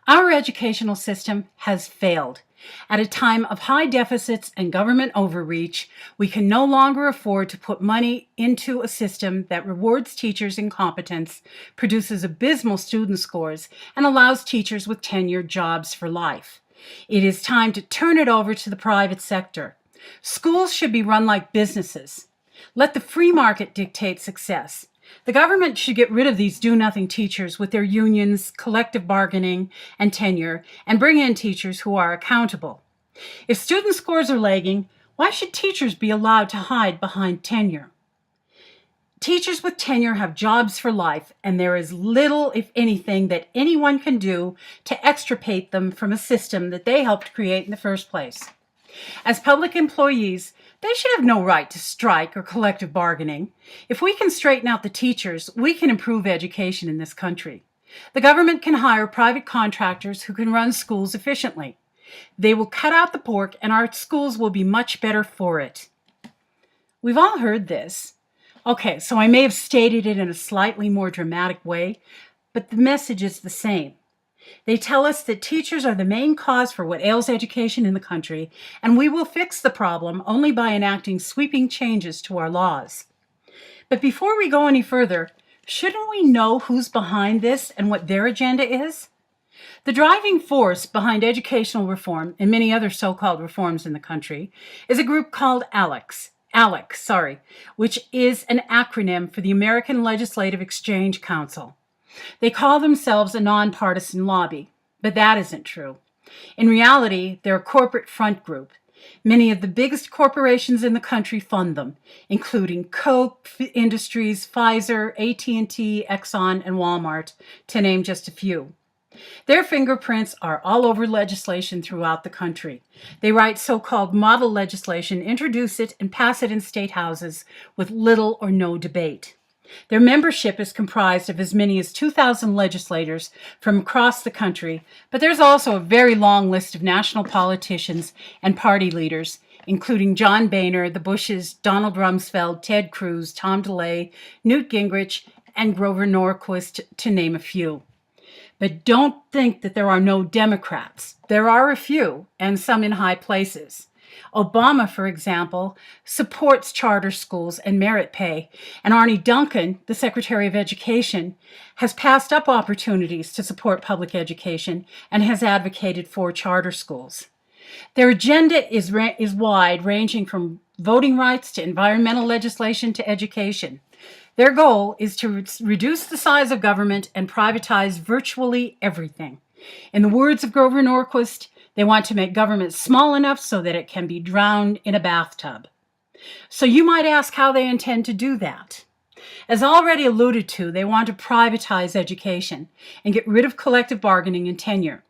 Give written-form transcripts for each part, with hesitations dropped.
Our educational system has failed. At a time of high deficits and government overreach, we can no longer afford to put money into a system that rewards teachers' incompetence, produces abysmal student scores, and allows teachers with tenure jobs for life. It is time to turn it over to the private sector. Schools should be run like businesses. Let the free market dictate success. The government should get rid of these do-nothing teachers with their unions, collective bargaining, and tenure, and bring in teachers who are accountable. If student scores are lagging, why should teachers be allowed to hide behind tenure? Teachers with tenure have jobs for life, and there is little, if anything, that anyone can do to extricate them from a system that they helped create in the first place. As public employees, they should have no right to strike or collective bargaining. If we can straighten out the teachers, we can improve education in this country. The government can hire private contractors who can run schools efficiently. They will cut out the pork, and our schools will be much better for it. We've all heard this. Okay, so I may have stated it in a slightly more dramatic way, but the message is the same. They tell us that teachers are the main cause for what ails education in the country, and we will fix the problem only by enacting sweeping changes to our laws. But before we go any further, shouldn't we know who's behind this and what their agenda is? The driving force behind educational reform and many other so-called reforms in the country is a group called ALEC, which is an acronym for the American Legislative Exchange Council. They call themselves a nonpartisan lobby, but that isn't true. In reality, they're a corporate front group. Many of the biggest corporations in the country fund them, including Koch Industries, Pfizer, AT&T, Exxon, and Walmart, to name just a few. Their fingerprints are all over legislation throughout the country. They write so-called model legislation, introduce it, and pass it in state houses with little or no debate. Their membership is comprised of as many as 2,000 legislators from across the country, but there's also a very long list of national politicians and party leaders, including John Boehner, the Bushes, Donald Rumsfeld, Ted Cruz, Tom DeLay, Newt Gingrich, and Grover Norquist, to name a few. But don't think that there are no Democrats. There are a few, and some in high places. Obama, for example, supports charter schools and merit pay, and Arne Duncan, the Secretary of Education, has passed up opportunities to support public education and has advocated for charter schools. Their agenda is wide, ranging from voting rights to environmental legislation to education. Their goal is to reduce the size of government and privatize virtually everything. In the words of Grover Norquist, they want to make government small enough so that it can be drowned in a bathtub. So you might ask how they intend to do that. As already alluded to, they want to privatize education and get rid of collective bargaining and tenure.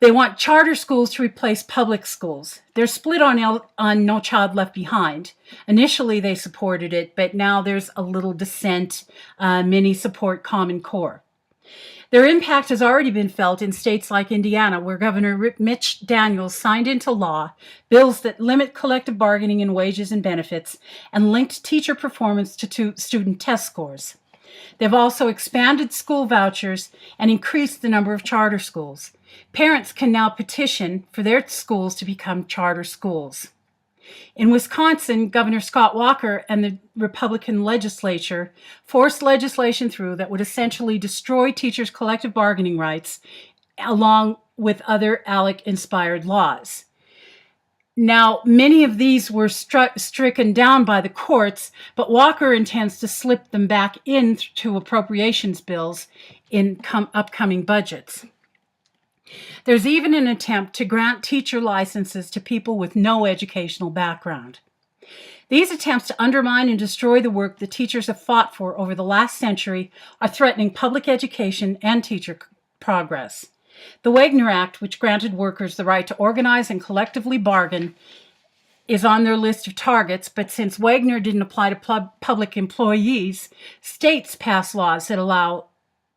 They want charter schools to replace public schools. They're split on No Child Left Behind. Initially, they supported it, but now there's a little dissent. Many support Common Core. Their impact has already been felt in states like Indiana, where Governor Mitch Daniels signed into law bills that limit collective bargaining in wages and benefits and linked teacher performance to student test scores. They've also expanded school vouchers and increased the number of charter schools. Parents can now petition for their schools to become charter schools. In Wisconsin, Governor Scott Walker and the Republican legislature forced legislation through that would essentially destroy teachers' collective bargaining rights, along with other ALEC-inspired laws. Now, many of these were stricken down by the courts, but Walker intends to slip them back into appropriations bills in upcoming budgets. There's even an attempt to grant teacher licenses to people with no educational background. These attempts to undermine and destroy the work the teachers have fought for over the last century are threatening public education and teacher progress. The Wagner Act, which granted workers the right to organize and collectively bargain, is on their list of targets, but since Wagner didn't apply to public employees, states pass laws that allow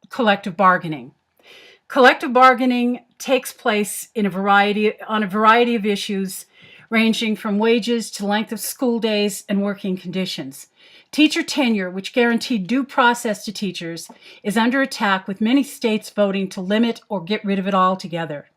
collective bargaining. Collective bargaining takes place on a variety of issues, ranging from wages to length of school days and working conditions. Teacher tenure, which guaranteed due process to teachers, is under attack, with many states voting to limit or get rid of it altogether.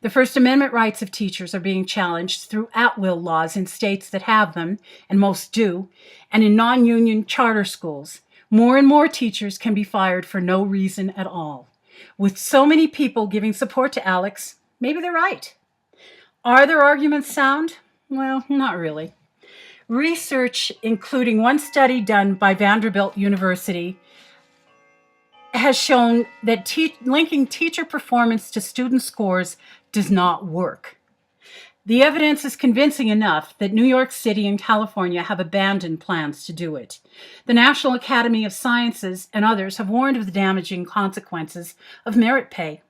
The First Amendment rights of teachers are being challenged through at-will laws in states that have them, and most do, and in non-union charter schools. More and more teachers can be fired for no reason at all. With so many people giving support to Alex, maybe they're right. Are their arguments sound? Well, not really. Research, including one study done by Vanderbilt University, has shown that linking teacher performance to student scores does not work. The evidence is convincing enough that New York City and California have abandoned plans to do it. The National Academy of Sciences and others have warned of the damaging consequences of merit pay.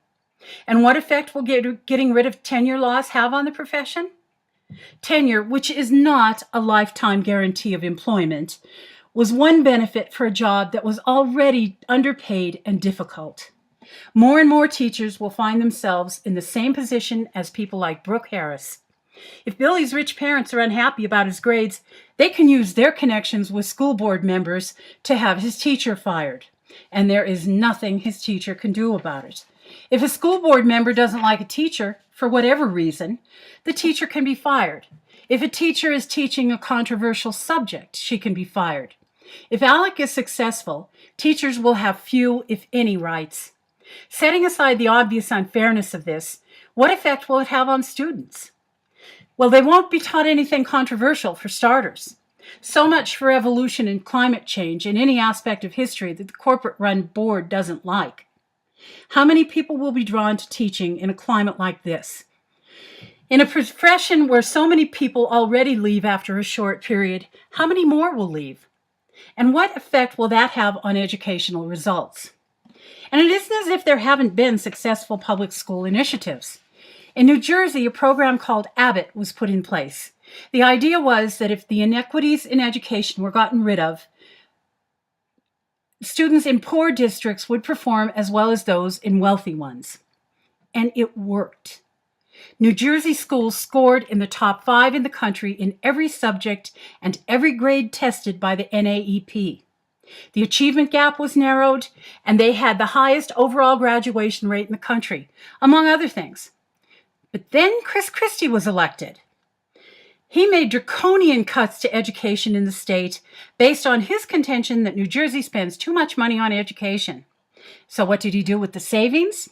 And what effect will getting rid of tenure laws have on the profession? Tenure, which is not a lifetime guarantee of employment, was one benefit for a job that was already underpaid and difficult. More and more teachers will find themselves in the same position as people like Brooke Harris. If Billy's rich parents are unhappy about his grades, they can use their connections with school board members to have his teacher fired, and there is nothing his teacher can do about it. If a school board member doesn't like a teacher, for whatever reason, the teacher can be fired. If a teacher is teaching a controversial subject, she can be fired. If Alec is successful, teachers will have few, if any, rights. Setting aside the obvious unfairness of this, what effect will it have on students? Well, they won't be taught anything controversial, for starters. So much for evolution and climate change in any aspect of history that the corporate-run board doesn't like. How many people will be drawn to teaching in a climate like this? In a profession where so many people already leave after a short period, how many more will leave? And what effect will that have on educational results? And it isn't as if there haven't been successful public school initiatives. In New Jersey, a program called Abbott was put in place. The idea was that if the inequities in education were gotten rid of, students in poor districts would perform as well as those in wealthy ones. And it worked. New Jersey schools scored in the top 5 in the country in every subject and every grade tested by the NAEP. The achievement gap was narrowed, and they had the highest overall graduation rate in the country, among other things. But then Chris Christie was elected. He made draconian cuts to education in the state based on his contention that New Jersey spends too much money on education. So what did he do with the savings?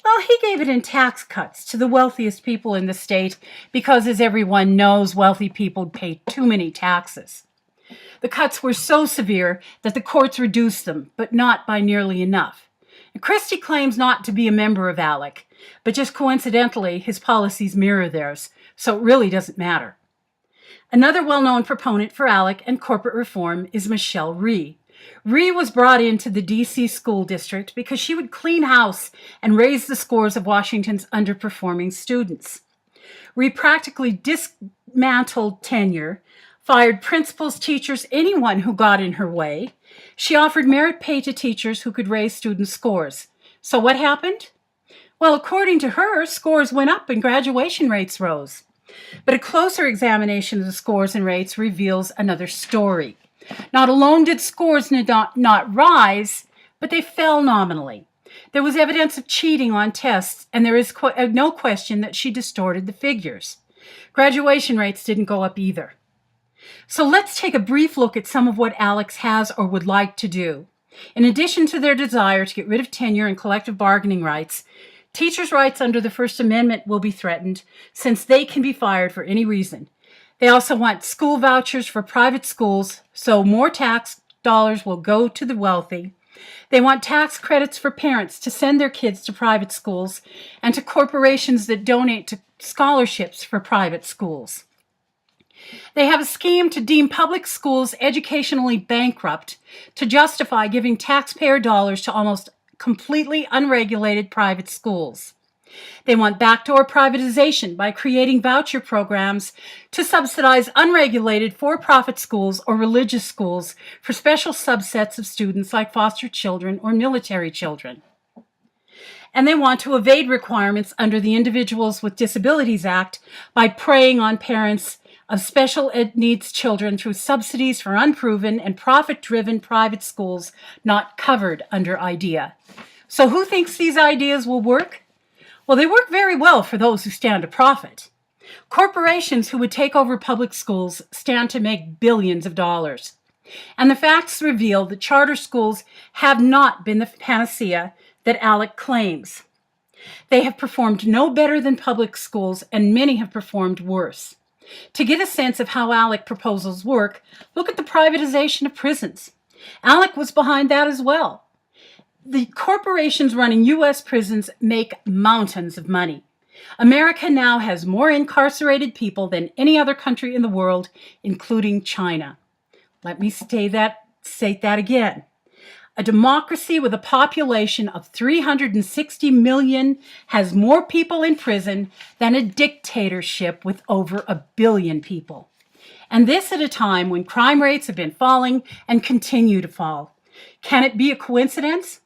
Well, he gave it in tax cuts to the wealthiest people in the state because, as everyone knows, wealthy people pay too many taxes. The cuts were so severe that the courts reduced them, but not by nearly enough. And Christie claims not to be a member of ALEC, but just coincidentally, his policies mirror theirs, so it really doesn't matter. Another well-known proponent for ALEC and corporate reform is Michelle Rhee. Rhee was brought into the D.C. school district because she would clean house and raise the scores of Washington's underperforming students. Rhee practically dismantled tenure, fired principals, teachers, anyone who got in her way. She offered merit pay to teachers who could raise student scores. So what happened? Well, according to her, scores went up and graduation rates rose. But a closer examination of the scores and rates reveals another story. Not alone did scores not rise, but they fell nominally. There was evidence of cheating on tests, and there is no question that she distorted the figures. Graduation rates didn't go up either. So let's take a brief look at some of what ALEC has or would like to do. In addition to their desire to get rid of tenure and collective bargaining rights, teachers' rights under the First Amendment will be threatened since they can be fired for any reason. They also want school vouchers for private schools, so more tax dollars will go to the wealthy. They want tax credits for parents to send their kids to private schools and to corporations that donate to scholarships for private schools. They have a scheme to deem public schools educationally bankrupt to justify giving taxpayer dollars to almost completely unregulated private schools. They want backdoor privatization by creating voucher programs to subsidize unregulated for-profit schools or religious schools for special subsets of students like foster children or military children. And they want to evade requirements under the Individuals with Disabilities Act by preying on parents of special ed needs children through subsidies for unproven and profit-driven private schools not covered under IDEA. So who thinks these ideas will work? Well, they work very well for those who stand to profit. Corporations who would take over public schools stand to make billions of dollars. And the facts reveal that charter schools have not been the panacea that ALEC claims. They have performed no better than public schools, and many have performed worse. To get a sense of how ALEC proposals work, look at the privatization of prisons. ALEC was behind that as well. The corporations running U.S. prisons make mountains of money. America now has more incarcerated people than any other country in the world, including China. Let me state that again. A democracy with a population of 360 million has more people in prison than a dictatorship with over 1 billion people. And this at a time when crime rates have been falling and continue to fall. Can it be a coincidence?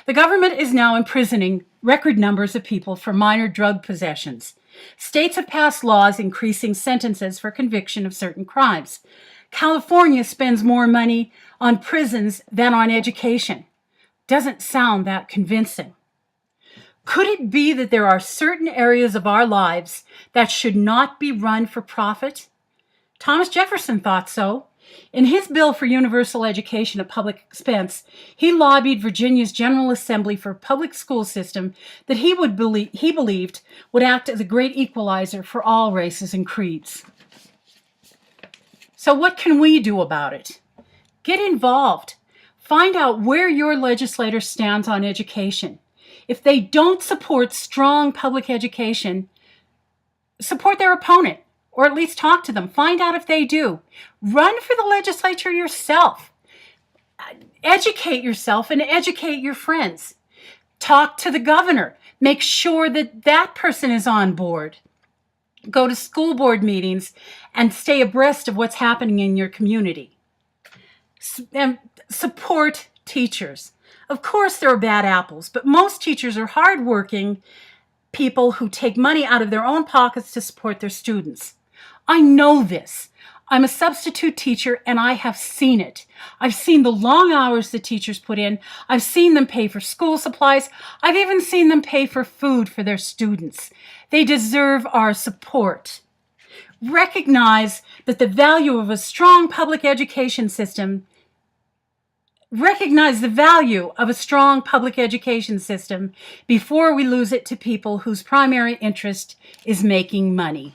The government is now imprisoning record numbers of people for minor drug possessions. States have passed laws increasing sentences for conviction of certain crimes. California spends more money on prisons than on education. Doesn't sound that convincing. Could it be that there are certain areas of our lives that should not be run for profit? Thomas Jefferson thought so. In his bill for universal education at public expense, he lobbied Virginia's General Assembly for a public school system that he believed would act as a great equalizer for all races and creeds. So what can we do about it? Get involved. Find out where your legislator stands on education. If they don't support strong public education, support their opponent, or at least talk to them. Find out if they do. Run for the legislature yourself. Educate yourself and educate your friends. Talk to the governor. Make sure that that person is on board. Go to school board meetings and stay abreast of what's happening in your community. And support teachers. Of course, there are bad apples, but most teachers are hardworking people who take money out of their own pockets to support their students. I know this. I'm a substitute teacher and I have seen it. I've seen the long hours the teachers put in. I've seen them pay for school supplies. I've even seen them pay for food for their students. They deserve our support. Recognize that the value of a strong public education system Recognize the value of a strong public education system before we lose it to people whose primary interest is making money.